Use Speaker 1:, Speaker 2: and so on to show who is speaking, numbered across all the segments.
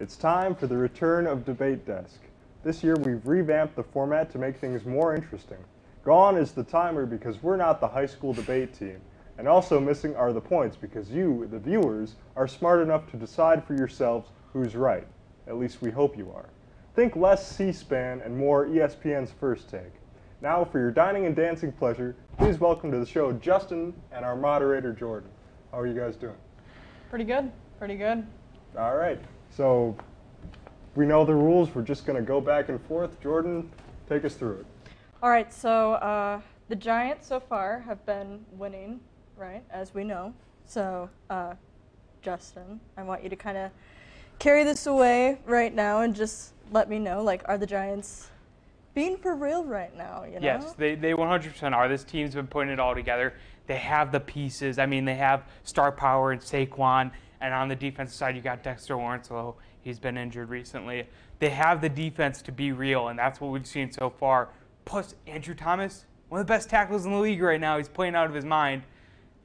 Speaker 1: It's time for the return of Debate Desk. This year we've revamped the format to make things more interesting. Gone is the timer because we're not the high school debate team. And also missing are the points because you, the viewers, are smart enough to decide for yourselves who's right. At least we hope you are. Think less C-SPAN and more ESPN's First Take. Now for your dining and dancing pleasure, please welcome to the show Justin and our moderator Jordan. How are you guys doing?
Speaker 2: Pretty good, pretty good.
Speaker 1: All right, so we know the rules. We're just going to go back and forth. Jordan, take us through it.
Speaker 2: All right, so the Giants so far have been winning, right, as we know. So, Justin, I want you to kind of carry this away right now and just let me know, like, are the Giants being for real right now, you know?
Speaker 3: Yes, they 100% are. This team's been putting it all together. They have the pieces. I mean, they have star power in Saquon, and on the defensive side, you got Dexter Lawrence, although he's been injured recently. They have the defense to be real, and that's what we've seen so far. Plus, Andrew Thomas, one of the best tackles in the league right now. He's playing out of his mind.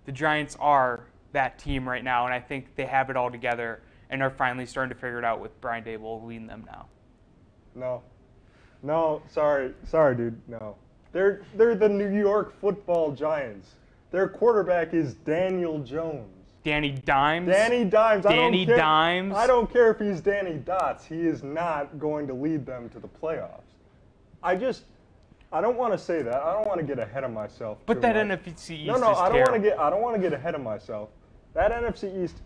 Speaker 3: The Giants are that team right now, and I think they have it all together and are finally starting to figure it out with Brian Daboll leading them now.
Speaker 1: No, sorry, dude, no. They're the New York Football Giants. Their quarterback is Daniel Jones.
Speaker 3: Danny Dimes?
Speaker 1: Danny Dimes.
Speaker 3: Dimes?
Speaker 1: I don't care if he's Danny Dots. He is not going to lead them to the playoffs. I don't want to say that. I don't want to get ahead of myself.
Speaker 3: But that
Speaker 1: much.
Speaker 3: NFC East is
Speaker 1: I
Speaker 3: terrible.
Speaker 1: don't want to get ahead of myself. That NFC East,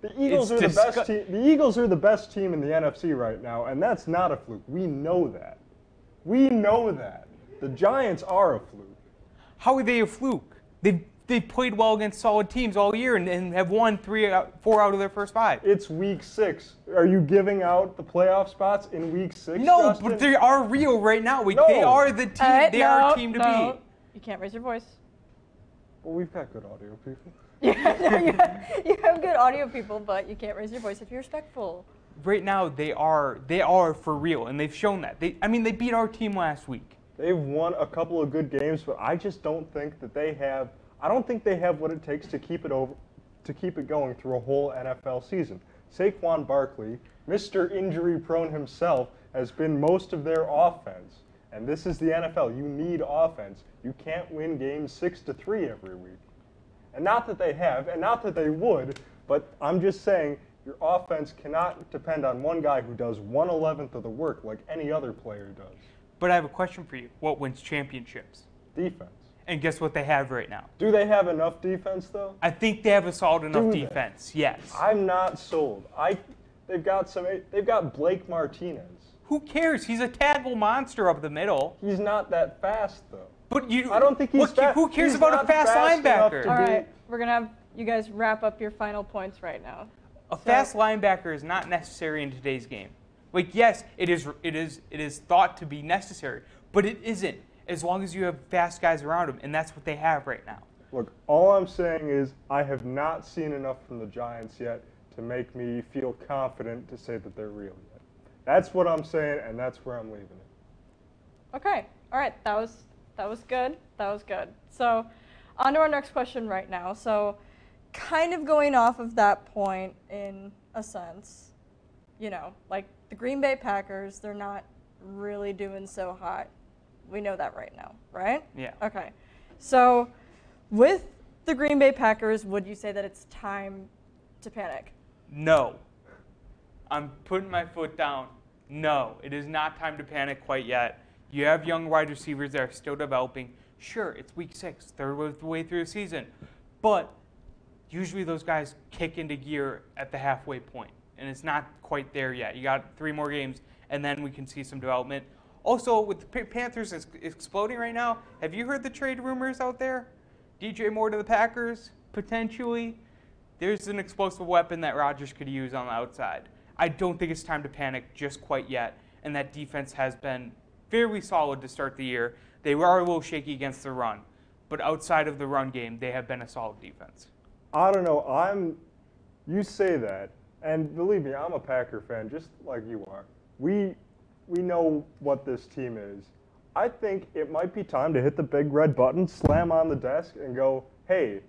Speaker 1: the Eagles are the best team. The Eagles are the best team in the NFC right now, and that's not a fluke. We know that. We know that. The Giants are a fluke.
Speaker 3: How are they a fluke? They've played well against solid teams all year and have won 4 out of their first 5.
Speaker 1: It's week 6. Are you giving out the playoff spots in week 6?
Speaker 3: No,
Speaker 1: Justin?
Speaker 3: but they are real right now.
Speaker 1: No.
Speaker 3: They are the team. They are a team to beat.
Speaker 2: You can't raise your voice.
Speaker 1: Well, we've got good audio people.
Speaker 2: You have good audio people, but you can't raise your voice if you're respectful.
Speaker 3: Right now, they are for real, and they've shown that. They beat our team last week.
Speaker 1: They've won a couple of good games, but I just don't think that they have. I don't think they have what it takes to keep it going through a whole NFL season. Saquon Barkley, Mr. Injury-prone himself, has been most of their offense. And this is the NFL. You need offense. You can't win games 6-3 every week. And not that they have, and not that they would, but I'm just saying your offense cannot depend on one guy who does 1/11 of the work like any other player does.
Speaker 3: But I have a question for you. What wins championships?
Speaker 1: Defense.
Speaker 3: And guess what they have right now?
Speaker 1: Do they have enough defense, though?
Speaker 3: I think they have a solid enough defense, yes.
Speaker 1: I'm not sold. They've got Blake Martinez.
Speaker 3: Who cares? He's a tackle monster up the middle.
Speaker 1: He's not that fast, though.
Speaker 3: But
Speaker 1: I don't think he's fast.
Speaker 3: Who cares
Speaker 1: He's
Speaker 3: about a fast linebacker?
Speaker 2: All right, we're going to have you guys wrap up your final points right now.
Speaker 3: A fast linebacker is not necessary in today's game. Like, yes, it is thought to be necessary, but it isn't as long as you have fast guys around him, and that's what they have right now.
Speaker 1: Look, all I'm saying is I have not seen enough from the Giants yet to make me feel confident to say that they're real yet. That's what I'm saying, and that's where I'm leaving it.
Speaker 2: Okay, all right, that was good. That was good. So, on to our next question right now. So, kind of going off of that point in a sense, you know, like the Green Bay Packers, they're not really doing so hot. We know that right now, right?
Speaker 3: Yeah.
Speaker 2: Okay. So, with the Green Bay Packers, would you say that it's time to panic?
Speaker 3: No. I'm putting my foot down. No, it is not time to panic quite yet. You have young wide receivers that are still developing. Sure, it's week 6, third of the way through the season. But usually those guys kick into gear at the halfway point, and it's not quite there yet. You got 3 more games, and then we can see some development. Also, with the Panthers exploding right now, have you heard the trade rumors out there? DJ Moore to the Packers, potentially. There's an explosive weapon that Rodgers could use on the outside. I don't think it's time to panic just quite yet, and that defense has been fairly solid to start the year. They are a little shaky against the run, but outside of the run game, they have been a solid defense.
Speaker 1: I don't know. You say that, and believe me, I'm a Packer fan just like you are. We know what this team is. I think it might be time to hit the big red button, slam on the desk, and go, hey,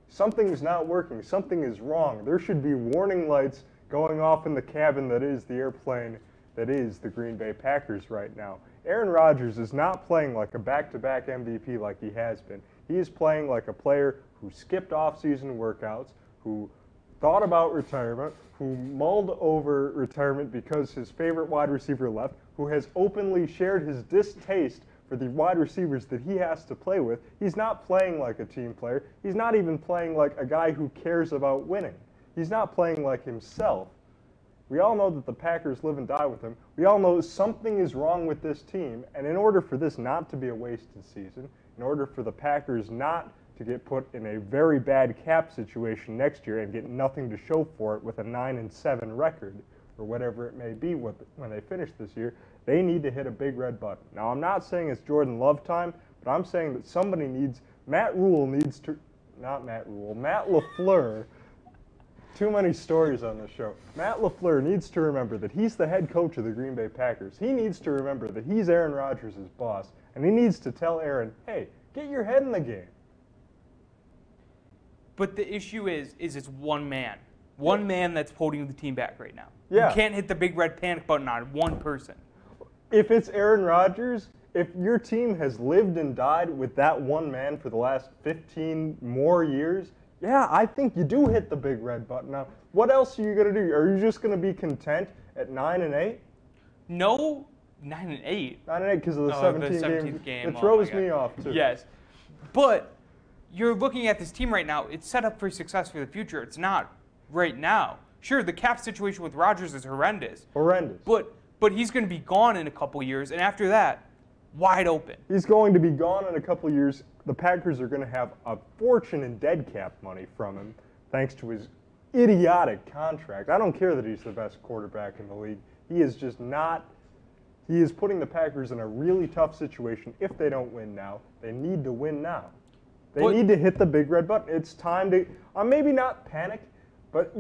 Speaker 1: something's not working. Something is wrong. There should be warning lights going off in the cabin that is the airplane that is the Green Bay Packers right now. Aaron Rodgers is not playing like a back-to-back MVP like he has been. He is playing like a player who skipped off-season workouts, who thought about retirement, who mulled over retirement because his favorite wide receiver left, who has openly shared his distaste for the wide receivers that he has to play with. He's not playing like a team player. He's not even playing like a guy who cares about winning. He's not playing like himself. We all know that the Packers live and die with him. We all know something is wrong with this team, and in order for this not to be a wasted season, in order for the Packers not to get put in a very bad cap situation next year and get nothing to show for it with a 9-7 record, or whatever it may be when they finish this year, they need to hit a big red button. Now, I'm not saying it's Jordan Love time, but I'm saying that somebody needs, Matt LaFleur, too many stories on this show. Matt LaFleur needs to remember that he's the head coach of the Green Bay Packers. He needs to remember that he's Aaron Rodgers' boss, and he needs to tell Aaron, hey, get your head in the game.
Speaker 3: But the issue is it's one man. One man that's holding the team back right now.
Speaker 1: Yeah.
Speaker 3: You can't hit the big red panic button on one person.
Speaker 1: If it's Aaron Rodgers, if your team has lived and died with that one man for the last 15 more years, yeah, I think you do hit the big red button. Now, what else are you going to do? Are you just going to be content at 9-8?
Speaker 3: No, 9-8.
Speaker 1: 9-8 because of the 17th game. It
Speaker 3: Oh
Speaker 1: throws me off, too.
Speaker 3: Yes. But you're looking at this team right now. It's set up for success for the future. It's not right now. Sure, the cap situation with Rodgers is horrendous.
Speaker 1: Horrendous.
Speaker 3: But he's going to be gone in a couple years, and after that, wide open.
Speaker 1: He's going to be gone in a couple of years. The Packers are going to have a fortune in dead cap money from him, thanks to his idiotic contract. I don't care that he's the best quarterback in the league. He is just not. He is putting the Packers in a really tough situation if they don't win now. They need to win now. They need to hit the big red button. It's time to, maybe not panic, but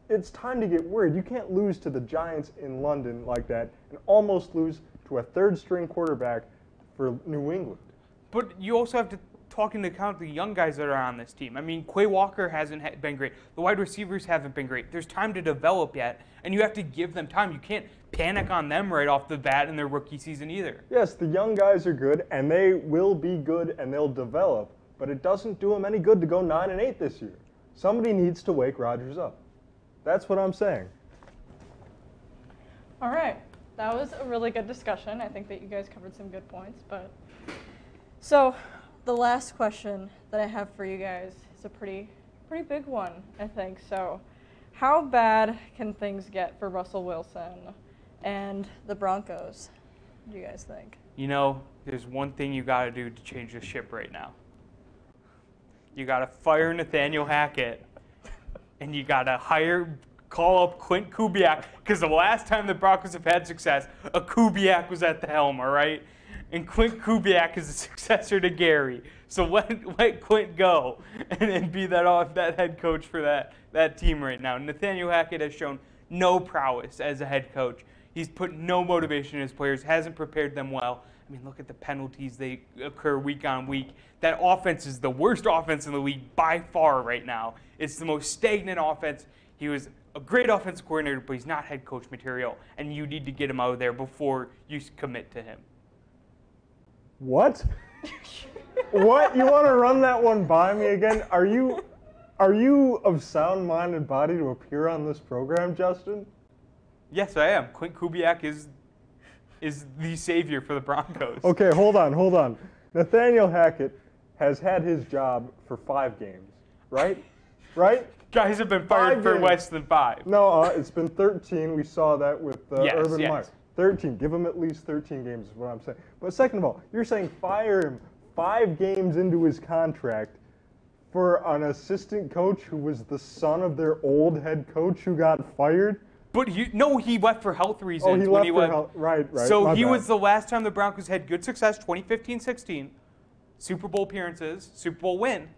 Speaker 1: it's time to get worried. You can't lose to the Giants in London like that and almost lose to a third-string quarterback for New England.
Speaker 3: But you also have to take into account the young guys that are on this team. I mean, Quay Walker hasn't been great. The wide receivers haven't been great. There's time to develop yet, and you have to give them time. You can't panic on them right off the bat in their rookie season either.
Speaker 1: Yes, the young guys are good, and they will be good, and they'll develop, but it doesn't do them any good to go 9-8 this year. Somebody needs to wake Rodgers up. That's what I'm saying.
Speaker 2: All right. That was a really good discussion. I think that you guys covered some good points. So the last question that I have for you guys is a pretty big one, I think. So how bad can things get for Russell Wilson and the Broncos? What do you guys think?
Speaker 3: You know, there's one thing you got to do to change the ship right now. You got to fire Nathaniel Hackett, and you got to call up Clint Kubiak, because the last time the Broncos have had success, a Kubiak was at the helm, all right? And Clint Kubiak is the successor to Gary. So let Clint go and be that head coach for that team right now. Nathaniel Hackett has shown no prowess as a head coach. He's put no motivation in his players, hasn't prepared them well. I mean, look at the penalties they occur week on week. That offense is the worst offense in the league by far right now. It's the most stagnant offense. He was a great offensive coordinator, but he's not head coach material, and you need to get him out of there before you commit to him.
Speaker 1: What? What? You want to run that one by me again? Are you of sound-minded body to appear on this program, Justin?
Speaker 3: Yes, I am. Clint Kubiak is the savior for the Broncos.
Speaker 1: Okay, hold on. Nathaniel Hackett has had his job for 5 games, right? Right?
Speaker 3: Guys have been fired for less than 5.
Speaker 1: No, it's been 13. We saw that with Urban Meyer.
Speaker 3: Yes.
Speaker 1: 13. Give him at least 13 games is what I'm saying. But second of all, you're saying fire him 5 games into his contract for an assistant coach who was the son of their old head coach who got fired?
Speaker 3: But he left for health reasons.
Speaker 1: Oh, he left for health. Right.
Speaker 3: So he was the last time the Broncos had good success, 2015-16, Super Bowl appearances, Super Bowl win,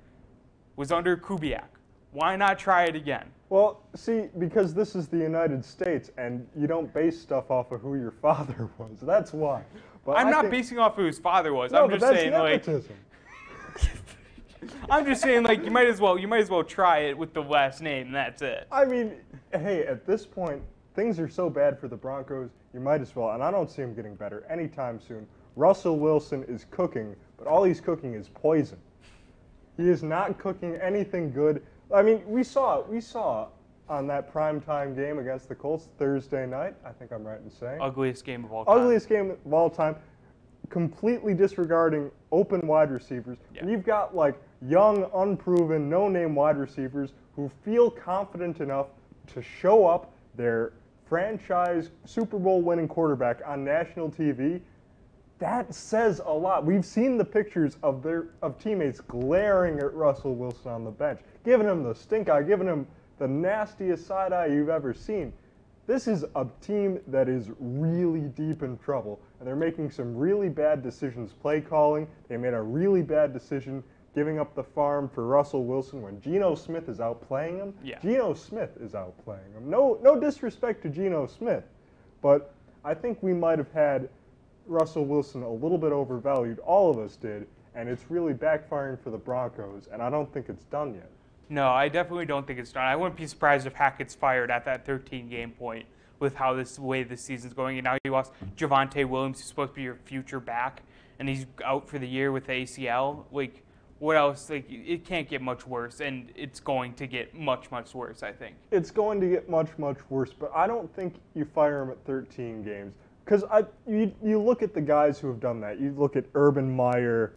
Speaker 3: was under Kubiak. Why not try it again?
Speaker 1: Well, see, because this is the United States, and you don't base stuff off of who your father was. That's why. But
Speaker 3: I'm not basing off who his father was.
Speaker 1: No,
Speaker 3: I'm
Speaker 1: but
Speaker 3: just
Speaker 1: that's
Speaker 3: saying,
Speaker 1: nepotism.
Speaker 3: I'm just saying, like, you might as well try it with the last name. That's it.
Speaker 1: I mean, hey, at this point, things are so bad for the Broncos, you might as well, and I don't see them getting better anytime soon. Russell Wilson is cooking, but all he's cooking is poison. He is not cooking anything good. I mean, we saw on that primetime game against the Colts Thursday night, I think I'm right in saying.
Speaker 3: Ugliest game of all time.
Speaker 1: Ugliest game of all time. Completely disregarding open wide receivers.
Speaker 3: Yeah.
Speaker 1: And you've got like young, unproven, no-name wide receivers who feel confident enough to show up their franchise Super Bowl winning quarterback on national TV. That says a lot. We've seen the pictures of teammates glaring at Russell Wilson on the bench, giving him the stink eye, giving him the nastiest side eye you've ever seen. This is a team that is really deep in trouble, and they're making some really bad decisions play calling. They made a really bad decision giving up the farm for Russell Wilson when Geno Smith is outplaying him.
Speaker 3: Yeah.
Speaker 1: Geno Smith is outplaying him. No disrespect to Geno Smith, but I think we might have had Russell Wilson a little bit overvalued. All of us did, and it's really backfiring for the Broncos, and I don't think it's done yet.
Speaker 3: No, I definitely don't think it's done. I wouldn't be surprised if Hackett's fired at that 13-game point with how this way this season's going. And now you lost Javonte Williams, who's supposed to be your future back, and he's out for the year with the ACL. Like, what else? Like, it can't get much worse, and it's going to get much, much worse, I think.
Speaker 1: It's going to get much, much worse, but I don't think you fire him at 13 games. Because you look at the guys who have done that. You look at Urban Meyer,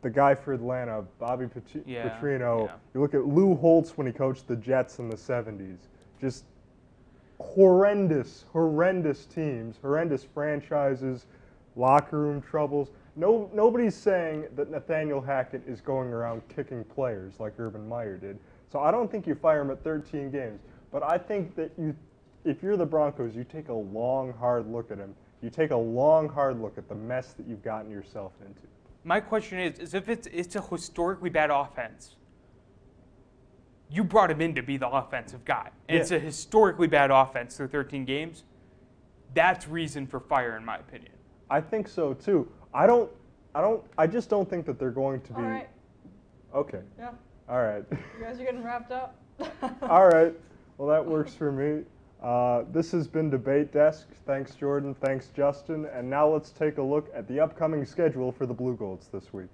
Speaker 1: the guy for Atlanta, Bobby Petrino.
Speaker 3: Yeah.
Speaker 1: You look at Lou Holtz when he coached the Jets in the 70s. Just horrendous teams, horrendous franchises, locker room troubles. Nobody's saying that Nathaniel Hackett is going around kicking players like Urban Meyer did. So I don't think you fire him at 13 games. But I think that if you're the Broncos, you take a long, hard look at him. You take a long, hard look at the mess that you've gotten yourself into.
Speaker 3: My question is if it's a historically bad offense, you brought him in to be the offensive guy, and it's a historically bad offense through 13 games, that's reason for fire, in my opinion.
Speaker 1: I think so too. I just don't think that they're going to be.
Speaker 2: All right.
Speaker 1: Okay.
Speaker 2: Yeah.
Speaker 1: All right.
Speaker 2: You guys are getting wrapped up.
Speaker 1: All right. Well, that works for me. This has been Debate Desk. Thanks, Jordan. Thanks, Justin. And now let's take a look at the upcoming schedule for the Blue Golds this week.